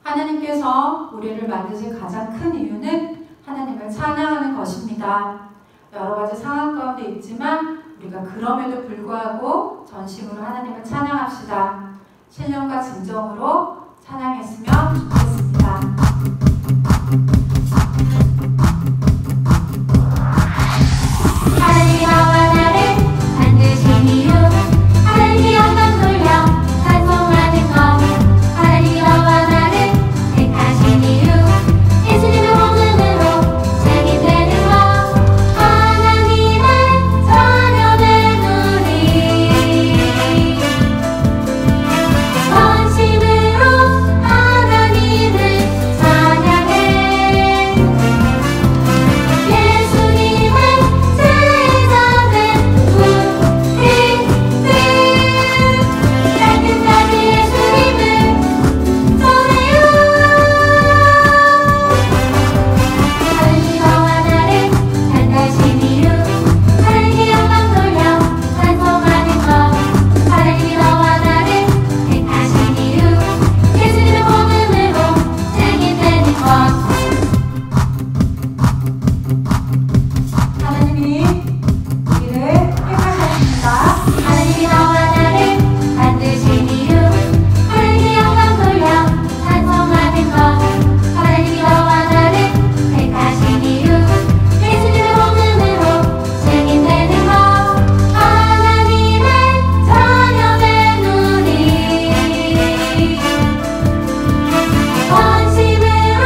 하나님께서 우리를 만드신 가장 큰 이유는 하나님을 찬양하는 것입니다. 여러 가지 상황 가운데 있지만 우리가 그럼에도 불구하고 전심으로 하나님을 찬양합시다. 신령과 진정으로 찬양했으면 좋겠습니다. 할렐루야와 나를 만드신 이유 하나님께 영광 돌려 찬송하는 것 할렐루야와 나를 택하신 이유 예수님의 복음으로 증인되는 것 하나님을 찬양하는 우리 전심으로 하나님을 찬양해 예수님을 찾아낸 우리들 따뜻하게 예수님을 전해요 할렐루야와 나를 택하신 이유 하나님께 영광 돌려 찬송하는 것 할렐루야와 나를 택하신 이유 예수님의 복음으로 증인되는 것 하나님이 우리를 택하셨습니다. 할렐루야와 나를 만드신 이유 하나님께 영광 돌려 찬송하는 것 할렐루야와 나를 택하신 이유 예수님의 복음으로 증인되는 것 하나님을 찬양해 우리 전심으로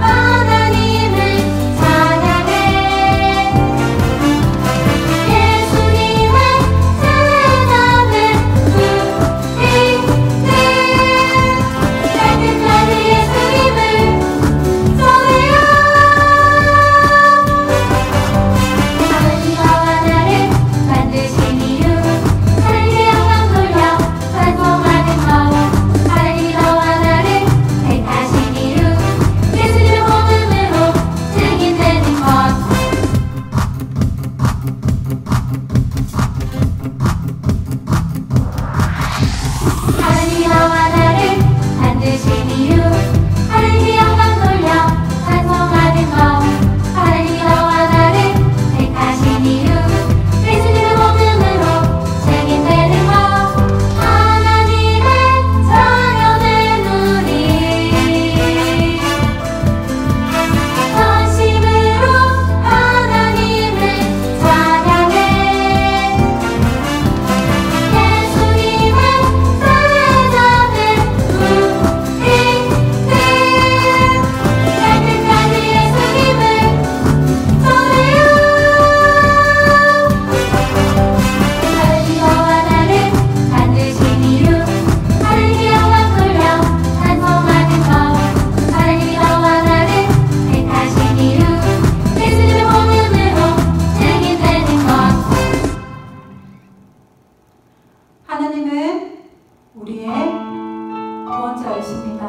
하나님을 찬양해 예수님을 찾아낸 우리들 따뜻한 예수님을 전해요 할렐루야와 나를 만드신 이유 하나님께 영광 돌려 찬송하는 것 할렐루야와 나를 택하신 이유 예수님의 복음으로 증인되는 것 할렐루야와 나를 만드신 이유 하나님께 영광 돌려 찬송하는 것 할렐루야와 나를 택하신 이유 예수님의 복음으로 증인되는 것 하나님을 찬양해 우리 전심으로 하나님을 찬양해 예수님을 찾아낸 우리들 따뜻한 예수님을 전해요 할렐루야와 나를 만드신 이유 하나님께 영광 돌려 찬송하는 것 할렐루야와 나를 택하신 이유 예수님의 복음으로 증인되는 것 하나님은 우리의 구원자이십니다.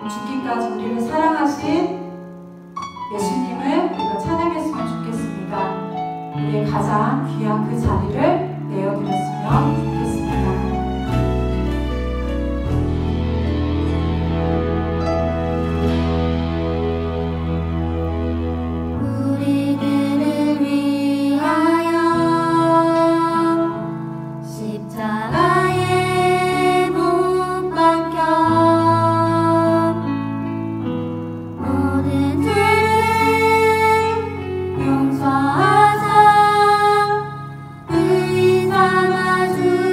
죽기까지 우리를 사랑하신 예수님을 우리가 찬양했으면 좋겠습니다. 우리의 가장 귀한 그 자리를 내어드렸으면 좋겠습니다. 우리들을 위하여 십자가에 못 박혀 모든 죄를 용서하사 의인 삼아 주셨네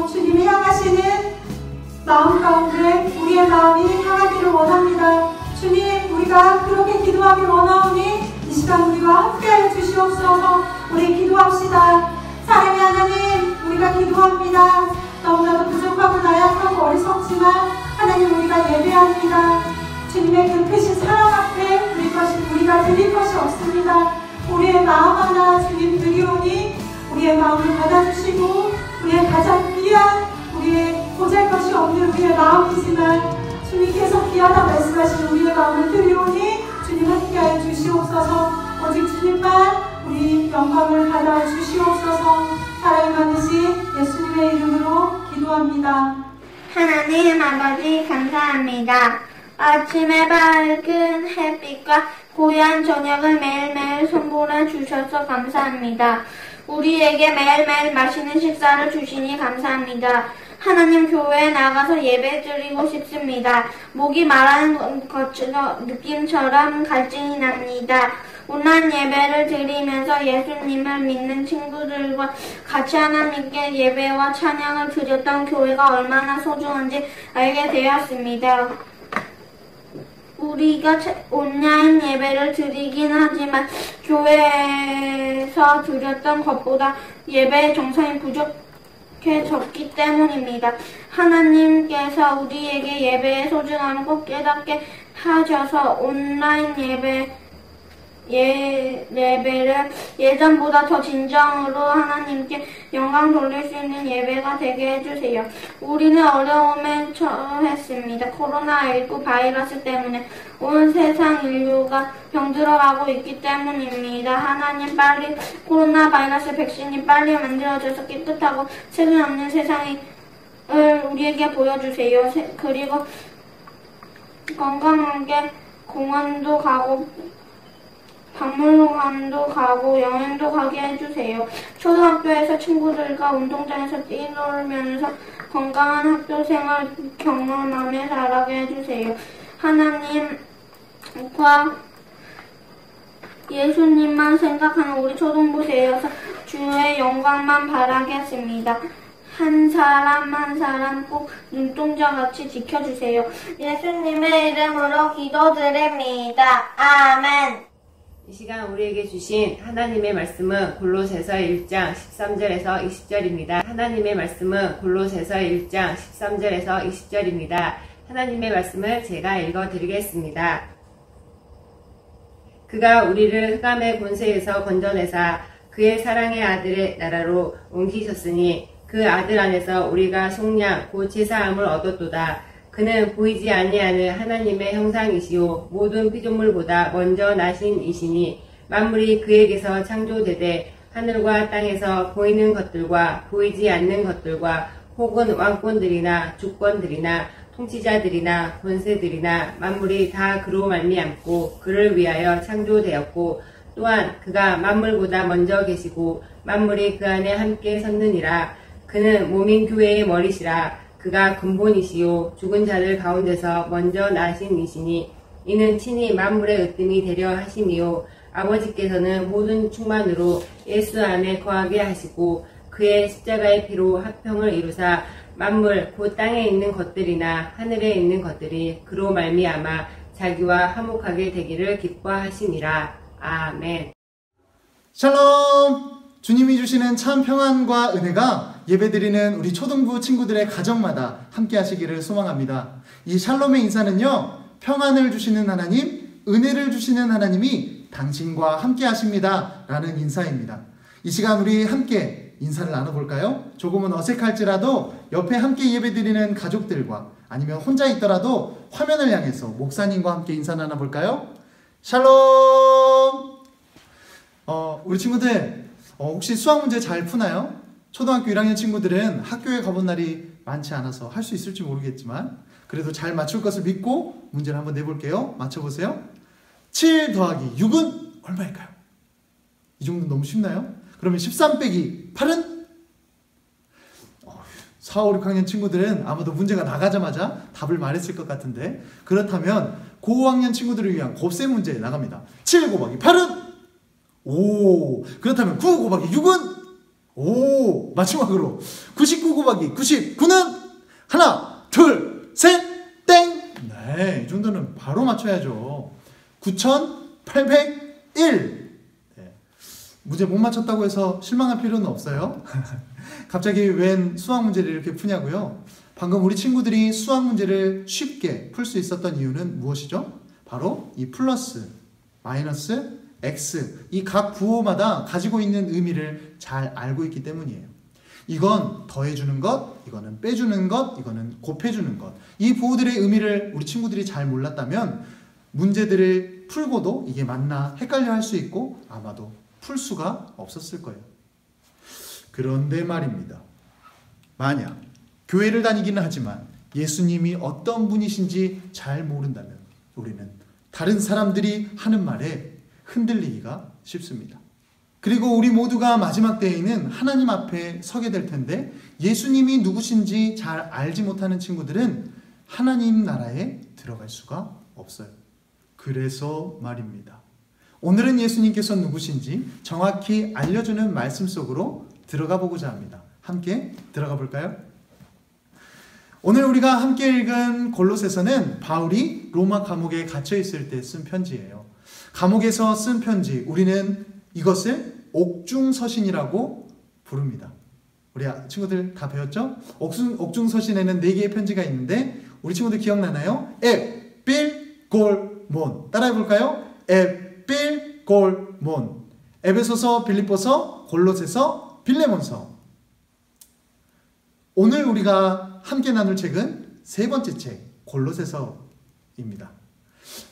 주님께서 주님이 향하시는 마음 가운데 우리의 마음이 향하기를 원합니다. 주님, 우리가 그렇게 기도하기 원하오니 이 시간 우리와 함께하여 주시옵소서. 우리 기도합시다. 사랑의 하나님, 우리가 기도합니다. 너무나도 부족하고 나약하고 어리석지만 하나님, 우리가 예배합니다. 주님의 그 크신 사랑 앞에 우리가 드릴 것이 없습니다. 우리의 마음 하나 주님 드리오니 우리의 마음을 받아주시고 우리의 가장 귀한 우리의 보잘것이 없는 우리의 마음이지만 주님께서 귀하다 말씀하신 우리의 마음을 드리오니 주님 함께하여 주시옵소서. 오직 주님만 우리 영광을 받아 주시옵소서. 사랑이 많으신 예수님의 이름으로 기도합니다. 하나님 아버지 감사합니다. 아침에 밝은 햇빛과 고요한 저녁을 매일매일 선물해 주셔서 감사합니다. 우리에게 매일매일 맛있는 식사를 주시니 감사합니다. 하나님, 교회에 나가서 예배 드리고 싶습니다. 목이 마른 것처럼 느낌처럼 갈증이 납니다. 온라인 예배를 드리면서 예수님을 믿는 친구들과 같이 하나님께 예배와 찬양을 드렸던 교회가 얼마나 소중한지 알게 되었습니다. 우리가 온라인 예배를 드리긴 하지만 교회에서 드렸던 것보다 예배의 정성이 부족해졌기 때문입니다. 하나님께서 우리에게 예배의 소중함을 꼭 깨닫게 하셔서 온라인 예배를 예전보다 더 진정으로 하나님께 영광 돌릴 수 있는 예배가 되게 해주세요. 우리는 어려움에 처했습니다. 코로나19 바이러스 때문에 온 세상 인류가 병들어가고 있기 때문입니다. 하나님, 빨리 코로나 바이러스 백신이 빨리 만들어져서 깨끗하고 책임 없는 세상을 우리에게 보여주세요. 그리고 건강하게 공원도 가고 박물관도 가고 여행도 가게 해주세요. 초등학교에서 친구들과 운동장에서 뛰놀면서 건강한 학교생활 경험하며 자라게 해주세요. 하나님과 예수님만 생각하는 우리 초등부 되어서 주의 영광만 바라겠습니다. 한 사람 한 사람 꼭 눈동자같이 지켜주세요. 예수님의 이름으로 기도드립니다. 아멘. 이 시간 우리에게 주신 하나님의 말씀은 골로새서 1장 13절에서 20절입니다. 하나님의 말씀은 골로새서 1장 13절에서 20절입니다. 하나님의 말씀을 제가 읽어드리겠습니다. 그가 우리를 흑암의 권세에서 건져내사 그의 사랑의 아들의 나라로 옮기셨으니 그 아들 안에서 우리가 속량 곧 제사함을 얻었도다. 그는 보이지 아니하는 하나님의 형상이시요 모든 피조물보다 먼저 나신 이시니 만물이 그에게서 창조되되 하늘과 땅에서 보이는 것들과 보이지 않는 것들과 혹은 왕권들이나 주권들이나 통치자들이나 권세들이나 만물이 다 그로 말미암고 그를 위하여 창조되었고 또한 그가 만물보다 먼저 계시고 만물이 그 안에 함께 섰느니라. 그는 몸인 교회의 머리시라. 그가 근본이시요 죽은 자들 가운데서 먼저 나신 이시니 이는 친히 만물의 으뜸이 되려 하심이요 아버지께서는 모든 충만으로 예수 안에 거하게 하시고 그의 십자가의 피로 합평을 이루사 만물 곧 땅에 있는 것들이나 하늘에 있는 것들이 그로 말미암아 자기와 화목하게 되기를 기뻐하심이라. 아멘. 샬롬! 주님이 주시는 참 평안과 은혜가 예배드리는 우리 초등부 친구들의 가정마다 함께 하시기를 소망합니다. 이 샬롬의 인사는요, 평안을 주시는 하나님, 은혜를 주시는 하나님이 당신과 함께 하십니다 라는 인사입니다. 이 시간 우리 함께 인사를 나눠볼까요? 조금은 어색할지라도 옆에 함께 예배드리는 가족들과 아니면 혼자 있더라도 화면을 향해서 목사님과 함께 인사 나눠볼까요? 샬롬! 우리 친구들 혹시 수학 문제 잘 푸나요? 초등학교 1학년 친구들은 학교에 가본 날이 많지 않아서 할 수 있을지 모르겠지만 그래도 잘 맞출 것을 믿고 문제를 한번 내볼게요. 맞춰보세요. 7 더하기 6은 얼마일까요? 이 정도는 너무 쉽나요? 그러면 13 빼기 8은? 4, 5, 6학년 친구들은 아마도 문제가 나가자마자 답을 말했을 것 같은데 그렇다면 고5학년 친구들을 위한 곱셈 문제 나갑니다. 7 곱하기 8은? 오, 그렇다면 9 곱하기 6은? 오, 마지막으로 99 곱하기 99는 하나, 둘, 셋, 땡! 네, 이 정도는 바로 맞춰야죠. 9801! 네. 문제 못 맞췄다고 해서 실망할 필요는 없어요. 갑자기 웬 수학 문제를 이렇게 푸냐고요? 방금 우리 친구들이 수학 문제를 쉽게 풀 수 있었던 이유는 무엇이죠? 바로 이 플러스, 마이너스, x 이 각 부호마다 가지고 있는 의미를 잘 알고 있기 때문이에요. 이건 더해주는 것, 이거는 빼주는 것, 이거는 곱해주는 것. 이 부호들의 의미를 우리 친구들이 잘 몰랐다면 문제들을 풀고도 이게 맞나 헷갈려 할 수 있고 아마도 풀 수가 없었을 거예요. 그런데 말입니다. 만약 교회를 다니기는 하지만 예수님이 어떤 분이신지 잘 모른다면 우리는 다른 사람들이 하는 말에 흔들리기가 쉽습니다. 그리고 우리 모두가 마지막 때에는 하나님 앞에 서게 될 텐데 예수님이 누구신지 잘 알지 못하는 친구들은 하나님 나라에 들어갈 수가 없어요. 그래서 말입니다. 오늘은 예수님께서 누구신지 정확히 알려주는 말씀 속으로 들어가 보고자 합니다. 함께 들어가 볼까요? 오늘 우리가 함께 읽은 골로새서는 바울이 로마 감옥에 갇혀 있을 때 쓴 편지예요. 감옥에서 쓴 편지, 우리는 이것을 옥중서신이라고 부릅니다. 우리 친구들 다 배웠죠? 옥중서신에는 4개의 편지가 있는데 우리 친구들 기억나나요? 앱, 빌, 골, 몬. 따라해 볼까요? 앱, 빌, 골, 몬. 에베소서, 빌립보서, 골로새서, 빌레몬서. 오늘 우리가 함께 나눌 책은 3번째 책, 골로새서입니다.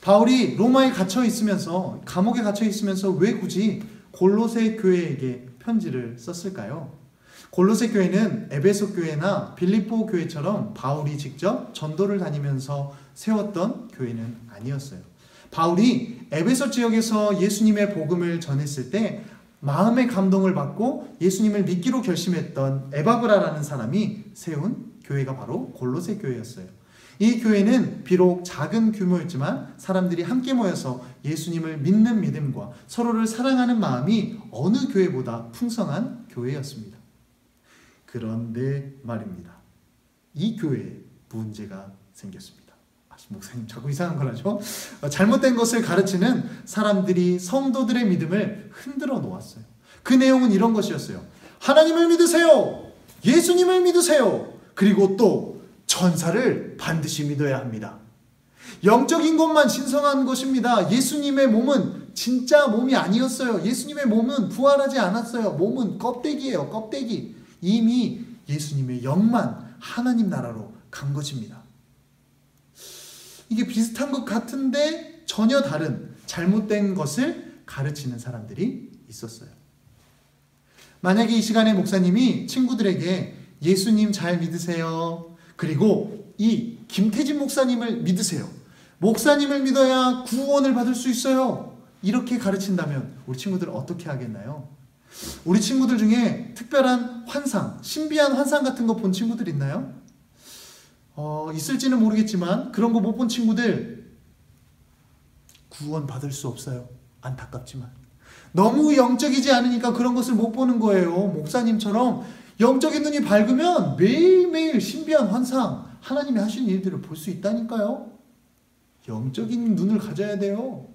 바울이 로마에 갇혀 있으면서, 감옥에 갇혀 있으면서 왜 굳이 골로새 교회에게 편지를 썼을까요? 골로새 교회는 에베소 교회나 빌립보 교회처럼 바울이 직접 전도를 다니면서 세웠던 교회는 아니었어요. 바울이 에베소 지역에서 예수님의 복음을 전했을 때 마음의 감동을 받고 예수님을 믿기로 결심했던 에바브라라는 사람이 세운 교회가 바로 골로새 교회였어요. 이 교회는 비록 작은 규모였지만 사람들이 함께 모여서 예수님을 믿는 믿음과 서로를 사랑하는 마음이 어느 교회보다 풍성한 교회였습니다. 그런데 말입니다. 이 교회에 문제가 생겼습니다. 목사님 자꾸 이상한 걸 하죠? 잘못된 것을 가르치는 사람들이 성도들의 믿음을 흔들어 놓았어요. 그 내용은 이런 것이었어요. 하나님을 믿으세요. 예수님을 믿으세요. 그리고 또 천사를 반드시 믿어야 합니다. 영적인 것만 신성한 것입니다. 예수님의 몸은 진짜 몸이 아니었어요. 예수님의 몸은 부활하지 않았어요. 몸은 껍데기예요. 껍데기. 이미 예수님의 영만 하나님 나라로 간 것입니다. 이게 비슷한 것 같은데 전혀 다른 잘못된 것을 가르치는 사람들이 있었어요. 만약에 이 시간에 목사님이 친구들에게 예수님 잘 믿으세요. 그리고 이 김태진 목사님을 믿으세요. 목사님을 믿어야 구원을 받을 수 있어요. 이렇게 가르친다면 우리 친구들 어떻게 하겠나요? 우리 친구들 중에 특별한 환상, 신비한 환상 같은 거 본 친구들 있나요? 있을지는 모르겠지만 그런 거 못 본 친구들 구원 받을 수 없어요. 안타깝지만. 너무 영적이지 않으니까 그런 것을 못 보는 거예요. 목사님처럼 영적인 눈이 밝으면 매일매일 신비한 환상, 하나님이 하신 일들을 볼 수 있다니까요. 영적인 눈을 가져야 돼요.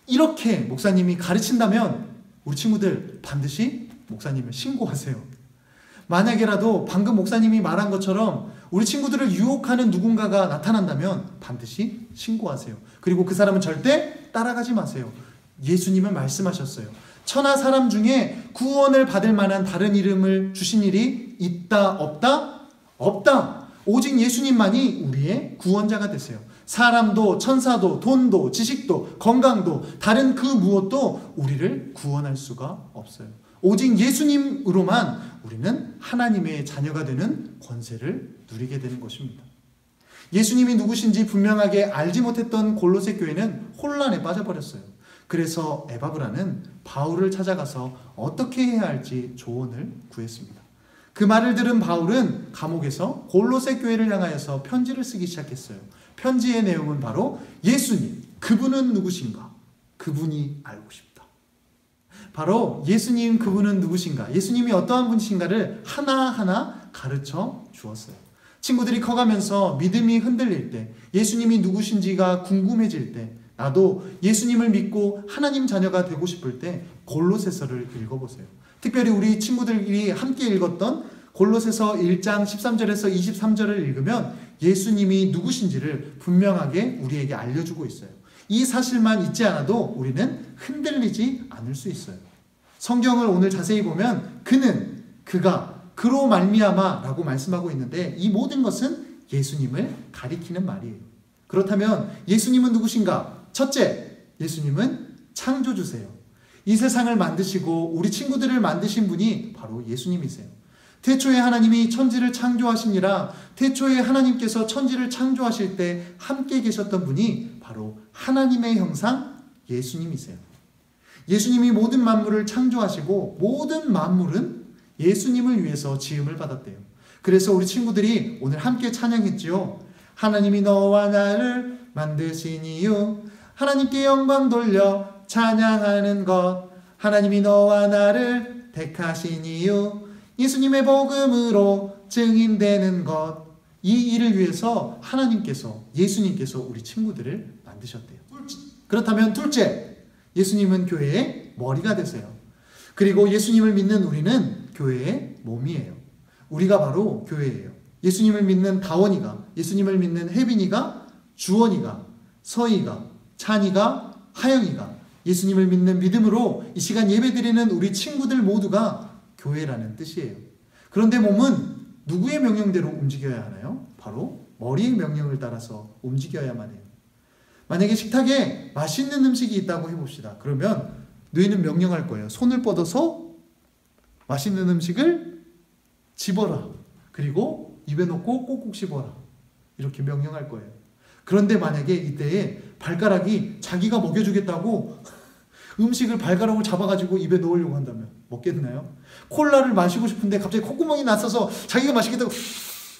이렇게 목사님이 가르친다면 우리 친구들 반드시 목사님을 신고하세요. 만약에라도 방금 목사님이 말한 것처럼 우리 친구들을 유혹하는 누군가가 나타난다면 반드시 신고하세요. 그리고 그 사람은 절대 따라가지 마세요. 예수님은 말씀하셨어요. 천하 사람 중에 구원을 받을 만한 다른 이름을 주신 일이 있다 없다? 없다. 오직 예수님만이 우리의 구원자가 되세요. 사람도 천사도 돈도 지식도 건강도 다른 그 무엇도 우리를 구원할 수가 없어요. 오직 예수님으로만 우리는 하나님의 자녀가 되는 권세를 누리게 되는 것입니다. 예수님이 누구신지 분명하게 알지 못했던 골로새 교회는 혼란에 빠져버렸어요. 그래서 에바브라는 바울을 찾아가서 어떻게 해야 할지 조언을 구했습니다. 그 말을 들은 바울은 감옥에서 골로새 교회를 향하여서 편지를 쓰기 시작했어요. 편지의 내용은 바로 예수님, 그분은 누구신가? 그분이 알고 싶다. 바로 예수님 그분은 누구신가, 예수님이 어떠한 분이신가를 하나하나 가르쳐 주었어요. 친구들이 커가면서 믿음이 흔들릴 때, 예수님이 누구신지가 궁금해질 때, 나도 예수님을 믿고 하나님 자녀가 되고 싶을 때 골로새서를 읽어보세요. 특별히 우리 친구들이 함께 읽었던 골로새서 1장 13절에서 23절을 읽으면 예수님이 누구신지를 분명하게 우리에게 알려주고 있어요. 이 사실만 잊지 않아도 우리는 흔들리지 않을 수 있어요. 성경을 오늘 자세히 보면 그는, 그가, 그로 말미암아 라고 말씀하고 있는데 이 모든 것은 예수님을 가리키는 말이에요. 그렇다면 예수님은 누구신가? 첫째, 예수님은 창조주세요. 이 세상을 만드시고 우리 친구들을 만드신 분이 바로 예수님이세요. 태초에 하나님이 천지를 창조하시니라, 태초에 하나님께서 천지를 창조하실 때 함께 계셨던 분이 바로 하나님의 형상 예수님이세요. 예수님이 모든 만물을 창조하시고 모든 만물은 예수님을 위해서 지음을 받았대요. 그래서 우리 친구들이 오늘 함께 찬양했지요. 하나님이 너와 나를 만드신 이유, 하나님께 영광 돌려 찬양하는 것, 하나님이 너와 나를 택하신 이유, 예수님의 복음으로 증인되는 것. 이 일을 위해서 하나님께서, 예수님께서 우리 친구들을 만드셨대요. 그렇다면 둘째, 예수님은 교회의 머리가 되세요. 그리고 예수님을 믿는 우리는 교회의 몸이에요. 우리가 바로 교회예요. 예수님을 믿는 다원이가, 예수님을 믿는 혜빈이가, 주원이가, 서희가, 찬이가, 하영이가 예수님을 믿는 믿음으로 이 시간 예배드리는 우리 친구들 모두가 교회라는 뜻이에요. 그런데 몸은 누구의 명령대로 움직여야 하나요? 바로 머리의 명령을 따라서 움직여야만 해요. 만약에 식탁에 맛있는 음식이 있다고 해봅시다. 그러면 뇌는 명령할 거예요. 손을 뻗어서 맛있는 음식을 집어라. 그리고 입에 넣고 꼭꼭 씹어라. 이렇게 명령할 거예요. 그런데 만약에 이때에 발가락이 자기가 먹여주겠다고 음식을 발가락을 잡아가지고 입에 넣으려고 한다면 먹겠나요? 콜라를 마시고 싶은데 갑자기 콧구멍이 났어서 자기가 마시겠다고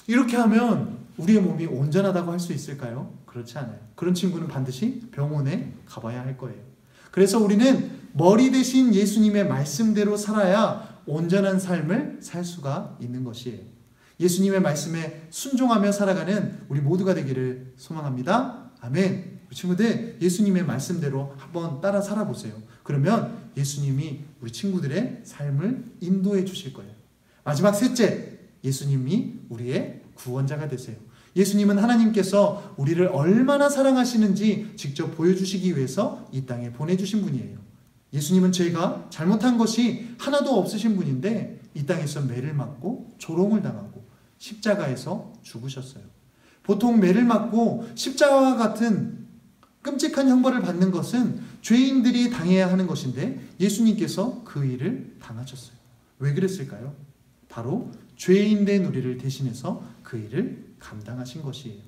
이렇게 하면 우리의 몸이 온전하다고 할 수 있을까요? 그렇지 않아요. 그런 친구는 반드시 병원에 가봐야 할 거예요. 그래서 우리는 머리 대신 예수님의 말씀대로 살아야 온전한 삶을 살 수가 있는 것이에요. 예수님의 말씀에 순종하며 살아가는 우리 모두가 되기를 소망합니다. 아멘. 우리 친구들, 예수님의 말씀대로 한번 따라 살아보세요. 그러면 예수님이 우리 친구들의 삶을 인도해 주실 거예요. 마지막 셋째, 예수님이 우리의 구원자가 되세요. 예수님은 하나님께서 우리를 얼마나 사랑하시는지 직접 보여주시기 위해서 이 땅에 보내주신 분이에요. 예수님은 죄가 잘못한 것이 하나도 없으신 분인데 이 땅에서 매를 맞고 조롱을 당하고 십자가에서 죽으셨어요. 보통 매를 맞고 십자가와 같은 끔찍한 형벌을 받는 것은 죄인들이 당해야 하는 것인데 예수님께서 그 일을 당하셨어요. 왜 그랬을까요? 바로 죄인 된 우리를 대신해서 그 일을 감당하신 것이에요.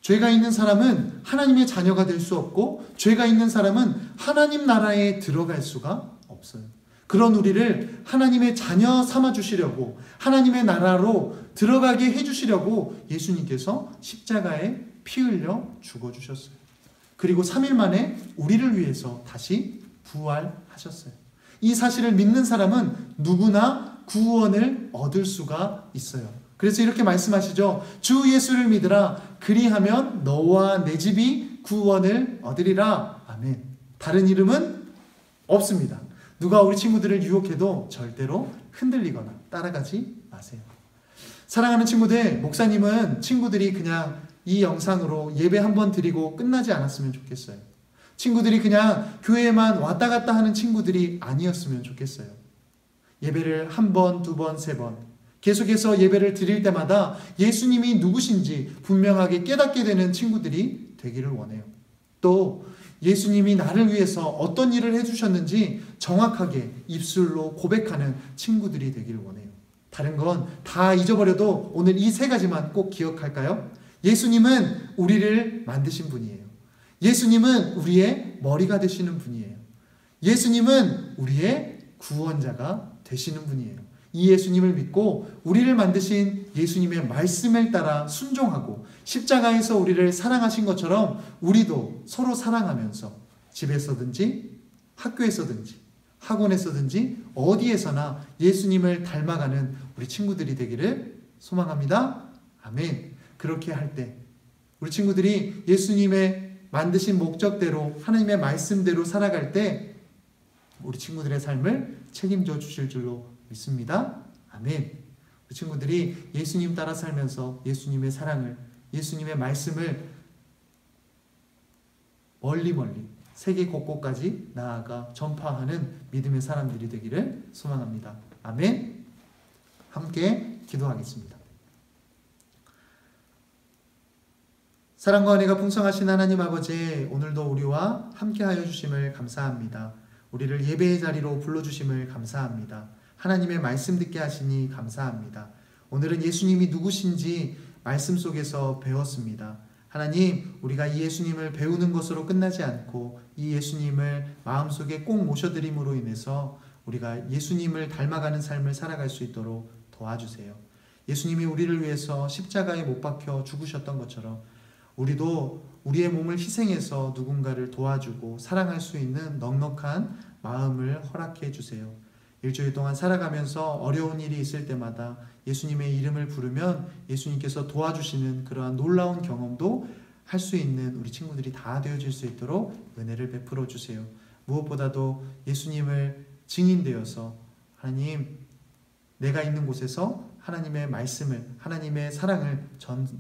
죄가 있는 사람은 하나님의 자녀가 될 수 없고 죄가 있는 사람은 하나님 나라에 들어갈 수가 없어요. 그런 우리를 하나님의 자녀 삼아 주시려고, 하나님의 나라로 들어가게 해주시려고 예수님께서 십자가에 피 흘려 죽어주셨어요. 그리고 3일 만에 우리를 위해서 다시 부활하셨어요. 이 사실을 믿는 사람은 누구나 구원을 얻을 수가 있어요. 그래서 이렇게 말씀하시죠. 주 예수를 믿으라. 그리하면 너와 내 집이 구원을 얻으리라. 아멘. 다른 이름은 없습니다. 누가 우리 친구들을 유혹해도 절대로 흔들리거나 따라가지 마세요. 사랑하는 친구들, 목사님은 친구들이 그냥 이 영상으로 예배 한번 드리고 끝나지 않았으면 좋겠어요. 친구들이 그냥 교회에만 왔다 갔다 하는 친구들이 아니었으면 좋겠어요. 예배를 한 번, 두 번, 세 번 계속해서 예배를 드릴 때마다 예수님이 누구신지 분명하게 깨닫게 되는 친구들이 되기를 원해요. 또 예수님이 나를 위해서 어떤 일을 해주셨는지 정확하게 입술로 고백하는 친구들이 되기를 원해요. 다른 건 다 잊어버려도 오늘 이 세 가지만 꼭 기억할까요? 예수님은 우리를 만드신 분이에요. 예수님은 우리의 머리가 되시는 분이에요. 예수님은 우리의 구원자가 되시는 분이에요. 이 예수님을 믿고 우리를 만드신 예수님의 말씀을 따라 순종하고 십자가에서 우리를 사랑하신 것처럼 우리도 서로 사랑하면서 집에서든지 학교에서든지 학원에서든지 어디에서나 예수님을 닮아가는 우리 친구들이 되기를 소망합니다. 아멘. 그렇게 할 때 우리 친구들이 예수님의 만드신 목적대로 하나님의 말씀대로 살아갈 때 우리 친구들의 삶을 책임져 주실 줄로 믿습니다. 아멘. 우리 친구들이 예수님 따라 살면서 예수님의 사랑을, 예수님의 말씀을 멀리 세계 곳곳까지 나아가 전파하는 믿음의 사람들이 되기를 소망합니다. 아멘. 함께 기도하겠습니다. 사랑과 은혜가 풍성하신 하나님 아버지, 오늘도 우리와 함께하여 주심을 감사합니다. 우리를 예배의 자리로 불러주심을 감사합니다. 하나님의 말씀 듣게 하시니 감사합니다. 오늘은 예수님이 누구신지 말씀 속에서 배웠습니다. 하나님, 우리가 이 예수님을 배우는 것으로 끝나지 않고 이 예수님을 마음속에 꼭 모셔드림으로 인해서 우리가 예수님을 닮아가는 삶을 살아갈 수 있도록 도와주세요. 예수님이 우리를 위해서 십자가에 못 박혀 죽으셨던 것처럼 우리도 우리의 몸을 희생해서 누군가를 도와주고 사랑할 수 있는 넉넉한 마음을 허락해 주세요. 일주일 동안 살아가면서 어려운 일이 있을 때마다 예수님의 이름을 부르면 예수님께서 도와주시는 그러한 놀라운 경험도 할 수 있는 우리 친구들이 다 되어질 수 있도록 은혜를 베풀어 주세요. 무엇보다도 예수님을 증인되어서 하나님, 내가 있는 곳에서 하나님의 말씀을, 하나님의 사랑을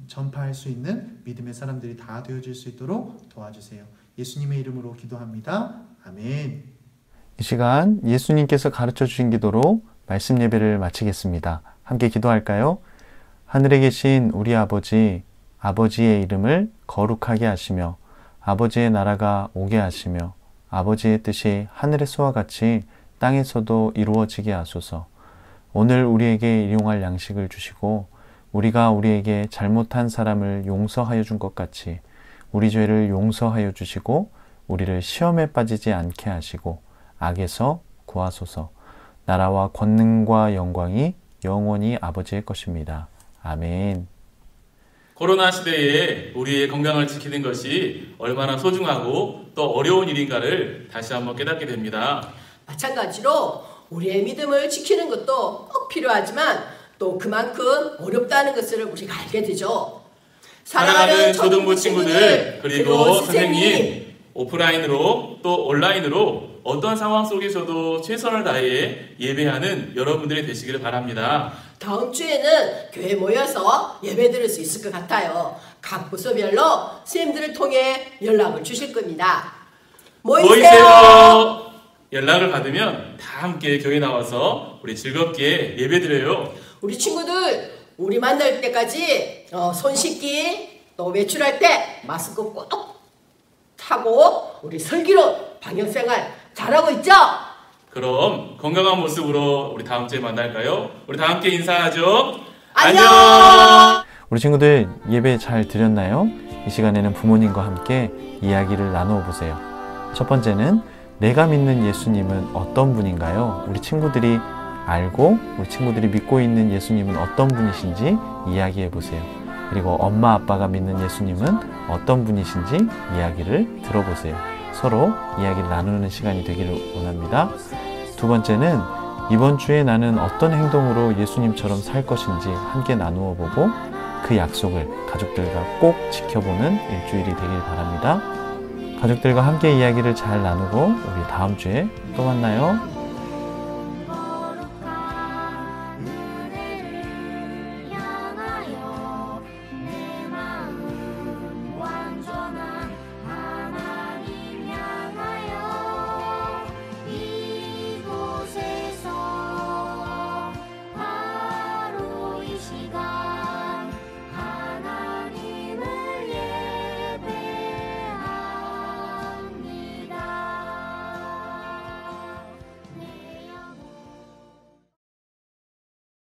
전파할 수 있는 믿음의 사람들이 다 되어질 수 있도록 도와주세요. 예수님의 이름으로 기도합니다. 아멘. 이 시간 예수님께서 가르쳐 주신 기도로 말씀 예배를 마치겠습니다. 함께 기도할까요? 하늘에 계신 우리 아버지, 아버지의 이름을 거룩하게 하시며 아버지의 나라가 오게 하시며 아버지의 뜻이 하늘에서와 같이 땅에서도 이루어지게 하소서. 오늘 우리에게 일용할 양식을 주시고 우리가 우리에게 잘못한 사람을 용서하여 준 것 같이 우리 죄를 용서하여 주시고 우리를 시험에 빠지지 않게 하시고 악에서 구하소서. 나라와 권능과 영광이 영원히 아버지의 것입니다. 아멘. 코로나 시대에 우리의 건강을 지키는 것이 얼마나 소중하고 또 어려운 일인가를 다시 한번 깨닫게 됩니다. 마찬가지로 우리의 믿음을 지키는 것도 꼭 필요하지만 또 그만큼 어렵다는 것을 우리가 알게 되죠. 사랑하는 초등부 친구들, 그리고 선생님, 오프라인으로 또 온라인으로 어떤 상황 속에서도 최선을 다해 예배하는 여러분들이 되시기를 바랍니다. 다음 주에는 교회 모여서 예배 드릴 수 있을 것 같아요. 각 부서별로 선생님들을 통해 연락을 주실 겁니다. 모이세요. 연락을 받으면 다 함께 교회 나와서 우리 즐겁게 예배 드려요. 우리 친구들, 우리 만날 때까지 손 씻기, 또 외출할 때 마스크 꼭 하고 우리 슬기로운 방역생활 잘하고 있죠? 그럼 건강한 모습으로 우리 다음 주에 만날까요? 우리 다 함께 인사하죠. 안녕! 우리 친구들 예배 잘 드렸나요? 이 시간에는 부모님과 함께 이야기를 나누어 보세요. 첫 번째는 내가 믿는 예수님은 어떤 분인가요? 우리 친구들이 알고 우리 친구들이 믿고 있는 예수님은 어떤 분이신지 이야기해 보세요. 그리고 엄마 아빠가 믿는 예수님은 어떤 분이신지 이야기를 들어보세요. 서로 이야기를 나누는 시간이 되기를 원합니다. 두 번째는 이번 주에 나는 어떤 행동으로 예수님처럼 살 것인지 함께 나누어 보고 그 약속을 가족들과 꼭 지켜보는 일주일이 되길 바랍니다. 가족들과 함께 이야기를 잘 나누고 우리 다음 주에 또 만나요.